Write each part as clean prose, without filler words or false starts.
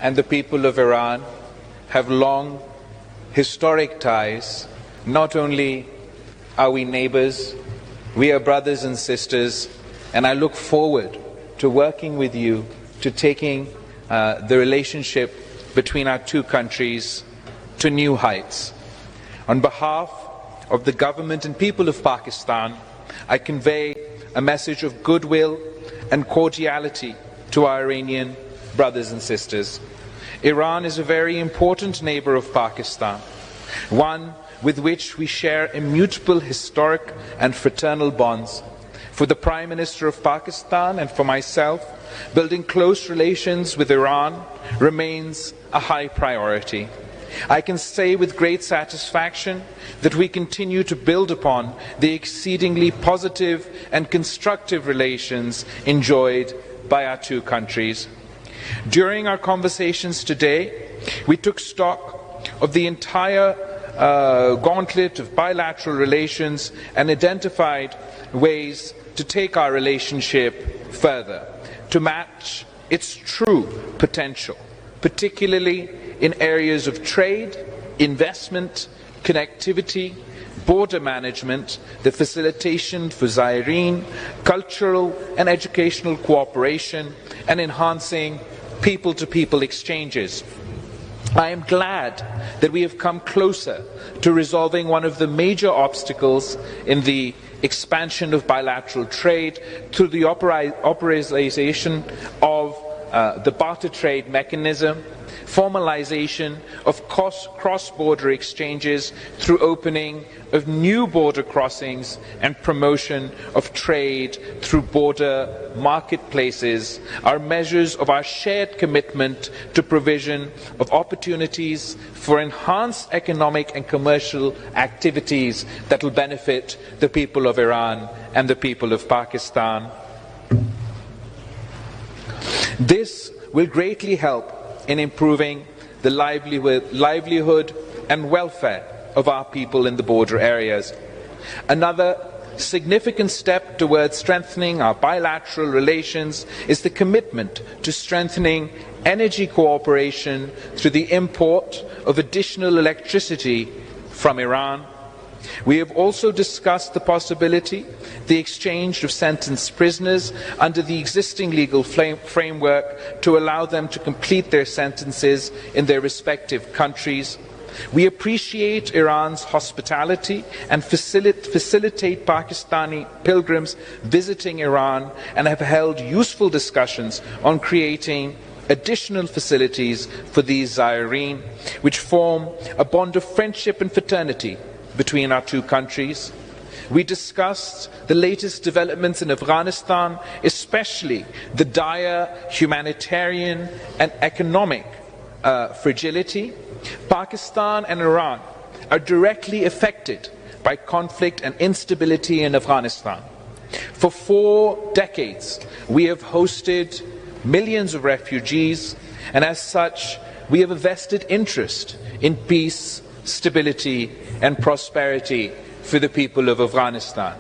and the people of Iran have long, historic ties. Not only are we neighbors, we are brothers and sisters, and I look forward to working with you to taking the relationship between our two countries to new heights. On behalf of the government and people of Pakistan, I convey a message of goodwill and cordiality to our Iranian brothers and sisters. Iran is a very important neighbor of Pakistan, one with which we share immutable historic and fraternal bonds. For the Prime Minister of Pakistan and for myself, building close relations with Iran remains a high priority. I can say with great satisfaction that we continue to build upon the exceedingly positive and constructive relations enjoyed by our two countries. During our conversations today, we took stock of the entire gauntlet of bilateral relations and identified ways to take our relationship further, to match its true potential, particularly in areas of trade, investment, connectivity, border management, the facilitation for Zairene, cultural and educational cooperation, and enhancing people-to-people exchanges. I am glad that we have come closer to resolving one of the major obstacles in the expansion of bilateral trade through the operationalization of the barter trade mechanism, formalization of cross-border exchanges through opening of new border crossings, and promotion of trade through border marketplaces are measures of our shared commitment to provision of opportunities for enhanced economic and commercial activities that will benefit the people of Iran and the people of Pakistan. This will greatly help in improving the livelihood and welfare of our people in the border areas. Another significant step towards strengthening our bilateral relations is the commitment to strengthening energy cooperation through the import of additional electricity from Iran. We have also discussed the possibility the exchange of sentenced prisoners under the existing legal framework to allow them to complete their sentences in their respective countries. We appreciate Iran's hospitality and facilitate Pakistani pilgrims visiting Iran, and have held useful discussions on creating additional facilities for these Zairene, which form a bond of friendship and fraternity between our two countries. We discussed the latest developments in Afghanistan, especially the dire humanitarian and economic fragility. Pakistan and Iran are directly affected by conflict and instability in Afghanistan. For 4 decades, we have hosted millions of refugees, and as such, we have a vested interest in peace, stability and prosperity for the people of Afghanistan.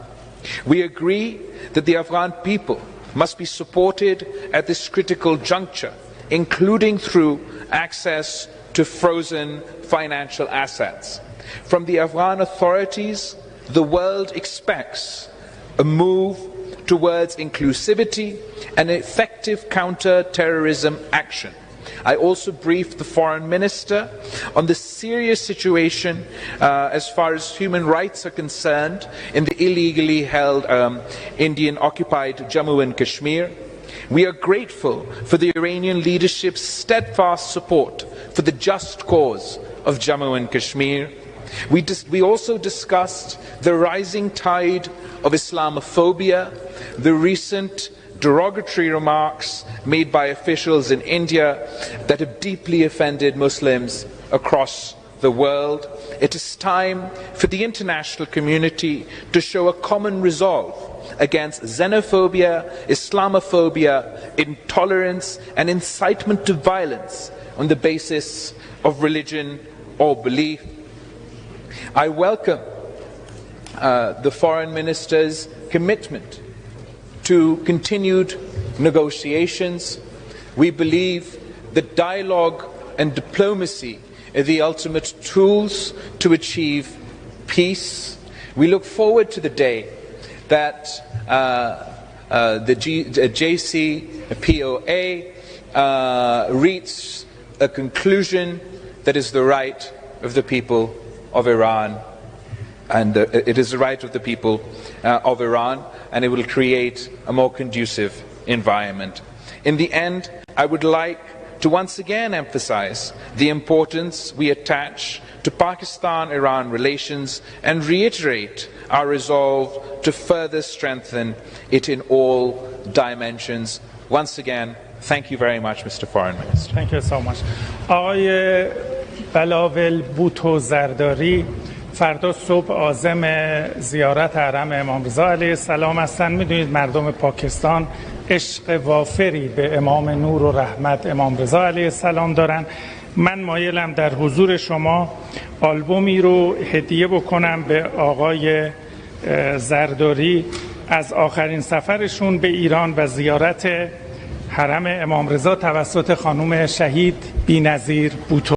We agree that the Afghan people must be supported at this critical juncture, including through access to frozen financial assets. From the Afghan authorities, the world expects a move towards inclusivity and effective counter-terrorism action. I also briefed the Foreign Minister on the serious situation as far as human rights are concerned in the illegally held Indian-occupied Jammu and Kashmir. We are grateful for the Iranian leadership's steadfast support for the just cause of Jammu and Kashmir. We also discussed the rising tide of Islamophobia, the recent derogatory remarks made by officials in India that have deeply offended Muslims across the world. It is time for the international community to show a common resolve against xenophobia, Islamophobia, intolerance and incitement to violence on the basis of religion or belief. I welcome the Foreign Minister's commitment to continued negotiations. We believe that dialogue and diplomacy are the ultimate tools to achieve peace. We look forward to the day that the JCPOA reaches a conclusion that is the right of the people of Iran, and it is the right of the people of Iran, and it will create a more conducive environment. In the end, I would like to once again emphasize the importance we attach to Pakistan-Iran relations and reiterate our resolve to further strengthen it in all dimensions. Once again, thank you very much, Mr. Foreign Minister. Thank you so much. آقای بلاول بوتو زرداری فردا صبح عازم زیارت حرم امام رضا علیه السلام هستند. میدونید مردم پاکستان عشق وافری به امام نور و رحمت امام رضا علیه السلام دارن. من مایلم در حضور شما آلبومی رو هدیه بکنم به آقای زرداری از آخرین سفرشون به ایران و زیارت حرم امام رضا توسط خانم شهید بی‌نظیر بوتو.